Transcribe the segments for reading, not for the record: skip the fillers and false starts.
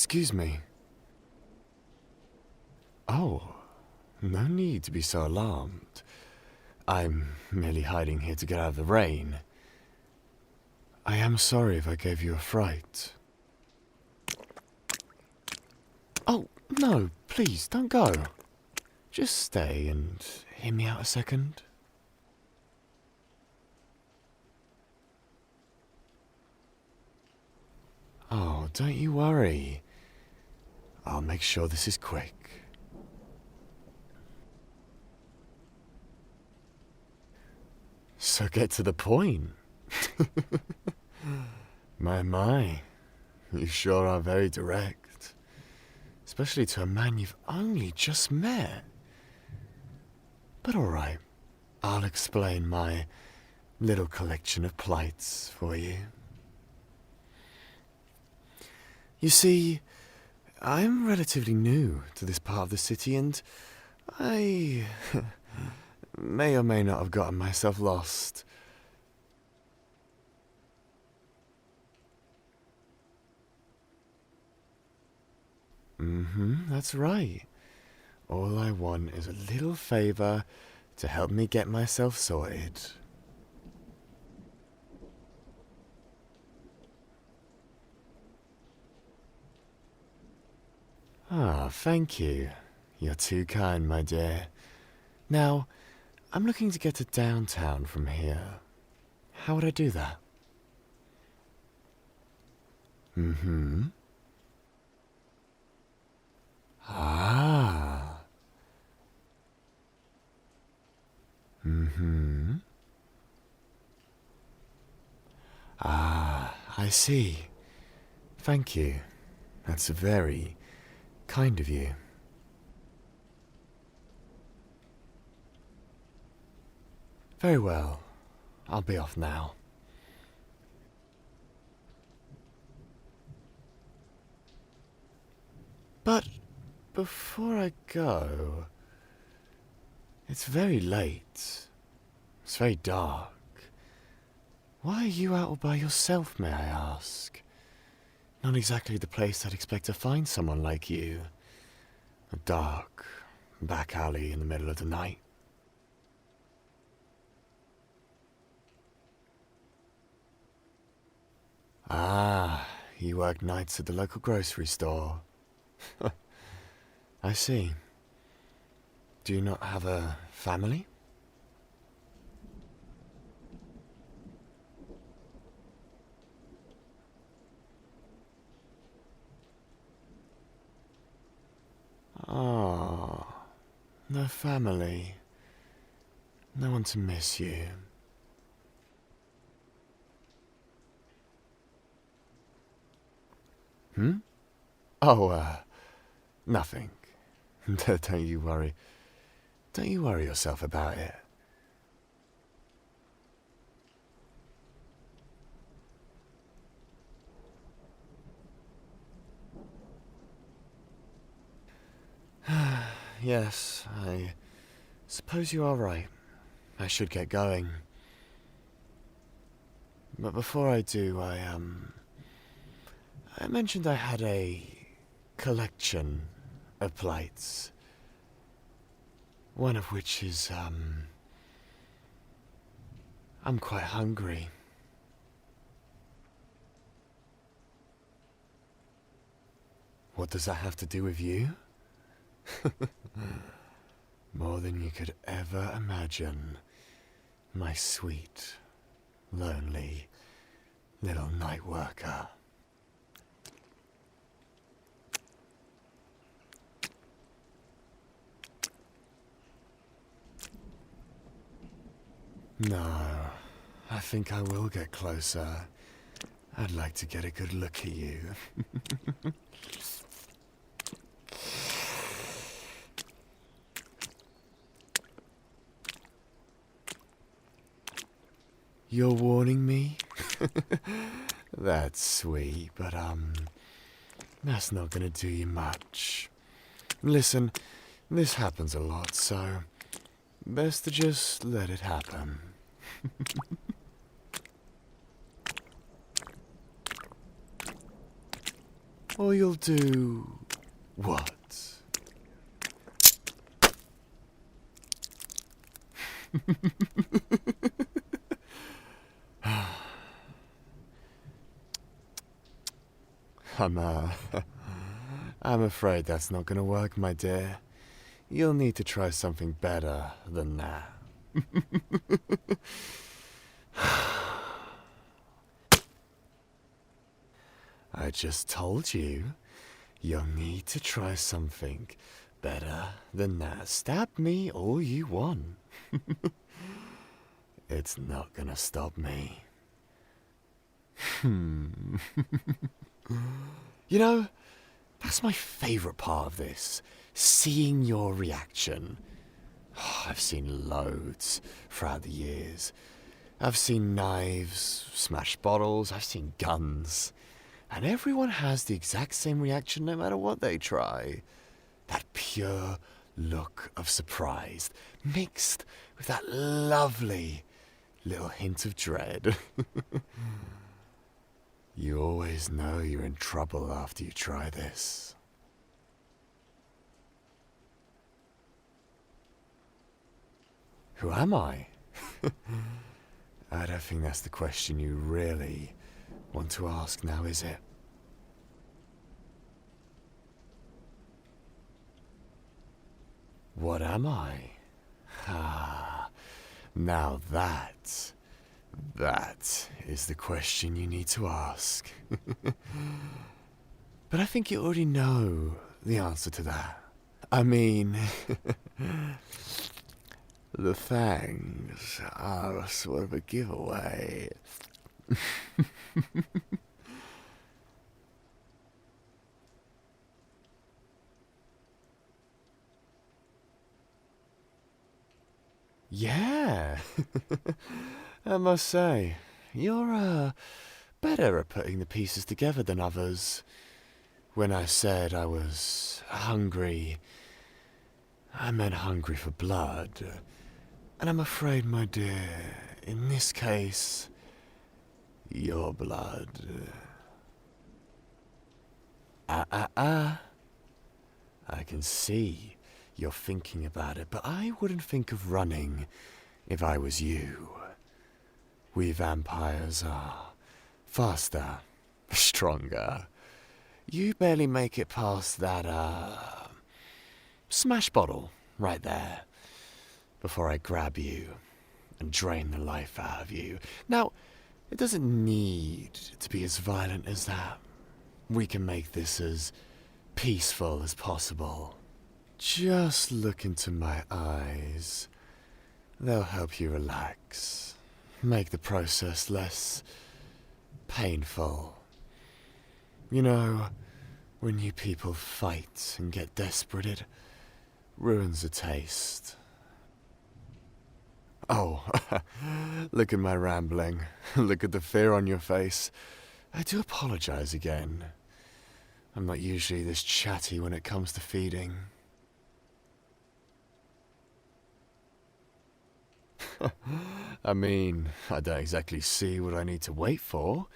Excuse me. Oh, no need to be so alarmed. I'm merely hiding here to get out of the rain. I am sorry if I gave you a fright. Oh, no, please, don't go. Just stay and hear me out a second. Oh, don't you worry. I'll make sure this is quick. So get to the point. My, you sure are very direct. Especially to a man you've only just met. But alright, I'll explain my little collection of plights for you. You see, I'm relatively new to this part of the city and I may or may not have gotten myself lost. That's right. All I want is a little favor to help me get myself sorted. Ah, thank you. You're too kind, my dear. Now, I'm looking to get to downtown from here. How would I do that? Ah. Ah, I see. Thank you. That's very kind of you. Very well. I'll be off now. But before I go, it's very late. It's very dark. Why are you out all by yourself, may I ask? Not exactly the place I'd expect to find someone like you. A dark, back alley in the middle of the night. Ah, you work nights at the local grocery store. I see. Do you not have a family? Oh, no family. No one to miss you. Oh, nothing. Don't you worry. Don't you worry yourself about it. Yes, I suppose you are right. I should get going. But before I do, I mentioned I had a collection of plights. One of which is, I'm quite hungry. What does that have to do with you? More than you could ever imagine, my sweet, lonely little night worker. No, I think I will get closer. I'd like to get a good look at you. You're warning me? That's sweet, but that's not gonna do you much. Listen, this happens a lot, so best to just let it happen. Or you'll do... what? I'm afraid that's not gonna work, my dear. You'll need to try something better than that. I just told you, you'll need to try something better than that. Stab me all you want. It's not gonna stop me. You know, that's my favourite part of this. Seeing your reaction. I've seen loads throughout the years. I've seen knives, smashed bottles, I've seen guns. And everyone has the exact same reaction no matter what they try. That pure look of surprise, mixed with that lovely little hint of dread. You always know you're in trouble after you try this. Who am I? I don't think that's the question you really want to ask now, is it? What am I? Now that is the question you need to ask. But I think you already know the answer to that. I mean, the fangs are sort of a giveaway. Yeah, I must say, you're better at putting the pieces together than others. When I said I was hungry, I meant hungry for blood. And I'm afraid, my dear, in this case, your blood. I can see you're thinking about it, but I wouldn't think of running if I was you. We vampires are faster, stronger. You barely make it past that, smash bottle right there before I grab you and drain the life out of you. Now, it doesn't need to be as violent as that. We can make this as peaceful as possible. Just look into my eyes. They'll help you relax. Make the process less painful. You know, when you people fight and get desperate, it ruins the taste. Oh, look at my rambling. Look at the fear on your face. I do apologize again. I'm not usually this chatty when it comes to feeding. I mean, I don't exactly see what I need to wait for.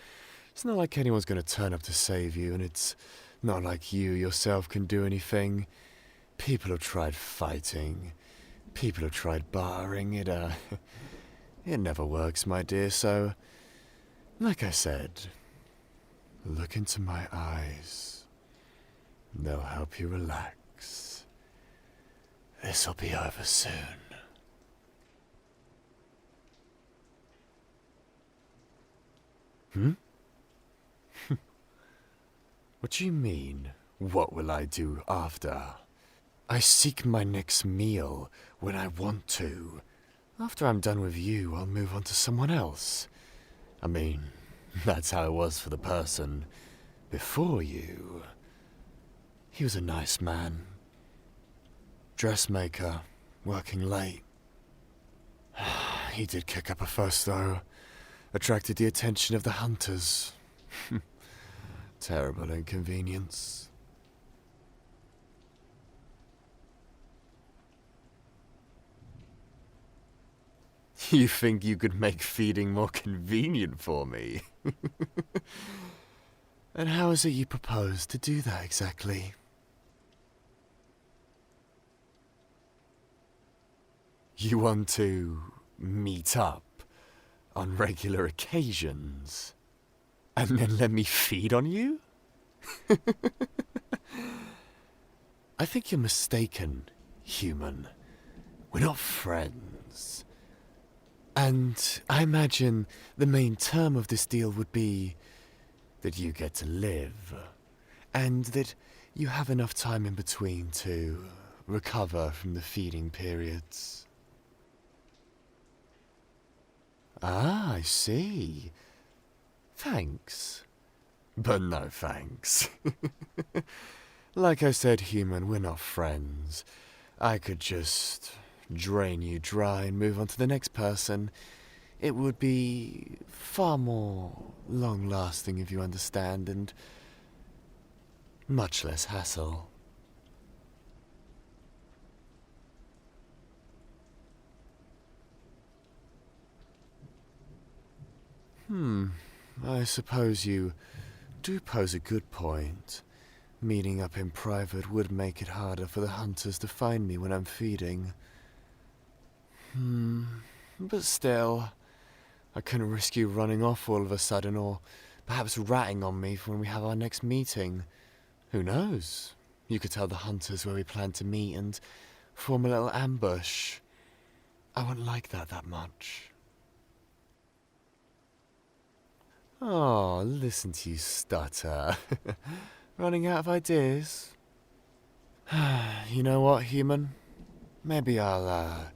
It's not like anyone's going to turn up to save you, and it's not like you yourself can do anything. People have tried fighting. People have tried barring. It never works, my dear, so... Like I said, look into my eyes. They'll help you relax. This'll be over soon. What do you mean, what will I do after? I seek my next meal when I want to. After I'm done with you, I'll move on to someone else. I mean, that's how it was for the person before you. He was a nice man. Dressmaker, working late. He did kick up a fuss, though. Attracted the attention of the hunters. Terrible inconvenience. You think you could make feeding more convenient for me? And how is it you propose to do that exactly? You want to meet up on regular occasions and then let me feed on you? I think you're mistaken, human. We're not friends. And I imagine the main term of this deal would be that you get to live, and that you have enough time in between to recover from the feeding periods. Ah, I see. Thanks. But no thanks. Like I said, human, we're not friends. I could just drain you dry and move on to the next person. It would be far more long-lasting, if you understand, and much less hassle. I suppose you do pose a good point. Meeting up in private would make it harder for the hunters to find me when I'm feeding. But still, I couldn't risk you running off all of a sudden, or perhaps ratting on me when we have our next meeting. Who knows? You could tell the hunters where we plan to meet and form a little ambush. I wouldn't like that much. Oh, listen to you stutter. Running out of ideas? You know what, human? Maybe I'll,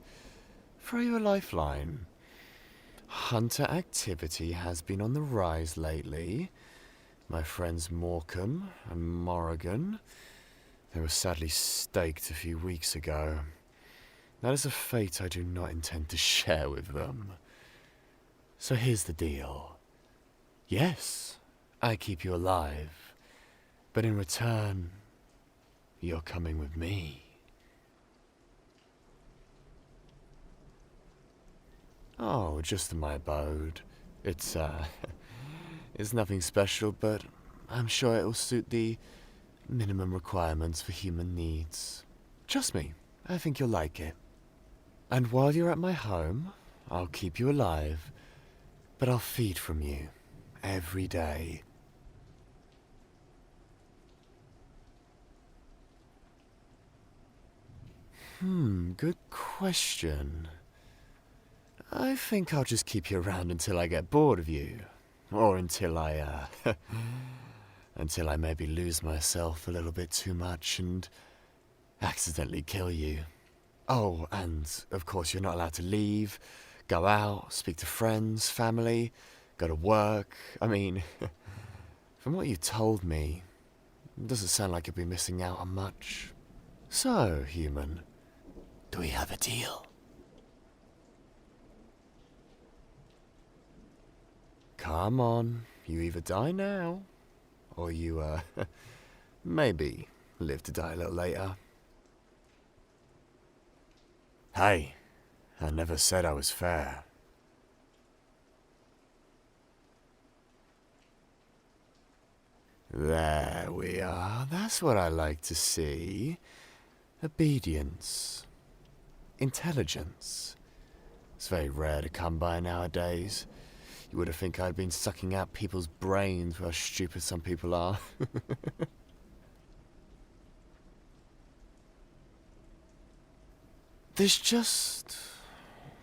throw you a lifeline. Hunter activity has been on the rise lately. My friends Morecambe and Morrigan, they were sadly staked a few weeks ago. That is a fate I do not intend to share with them. So here's the deal. Yes, I keep you alive, but in return, you're coming with me. Oh, just in my abode. It's it's nothing special, but I'm sure it'll suit the minimum requirements for human needs. Trust me, I think you'll like it. And while you're at my home, I'll keep you alive, but I'll feed from you every day. Good question. I think I'll just keep you around until I get bored of you. Or until until I maybe lose myself a little bit too much and accidentally kill you. Oh, and of course you're not allowed to leave, go out, speak to friends, family, go to work. I mean, from what you told me, it doesn't sound like you'll be missing out on much. So, human, do we have a deal? Come on, you either die now, or you, maybe live to die a little later. Hey, I never said I was fair. There we are, that's what I like to see. Obedience. Intelligence. It's very rare to come by nowadays. You would have think I'd been sucking out people's brains for how stupid some people are. There's just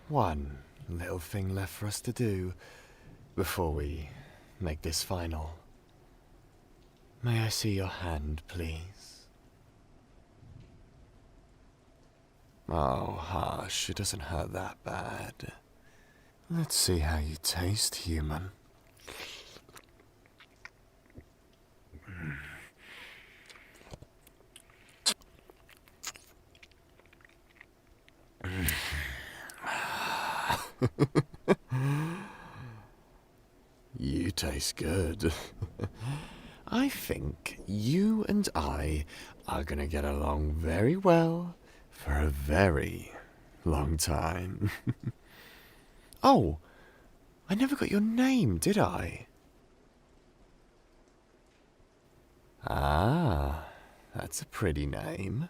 one little thing left for us to do before we make this final. May I see your hand, please? Oh, hush, it doesn't hurt that bad. Let's see how you taste, human. You taste good. I think you and I are gonna get along very well for a very long time. Oh, I never got your name, did I? Ah, that's a pretty name.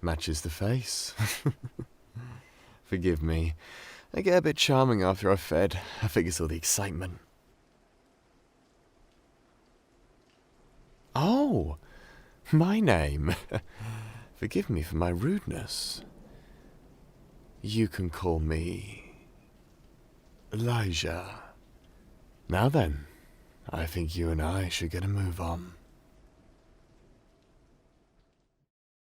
Matches the face. Forgive me. I get a bit charming after I've fed. I think it's all the excitement. Oh, my name. Forgive me for my rudeness. You can call me Elijah. Now then, I think you and I should get a move on.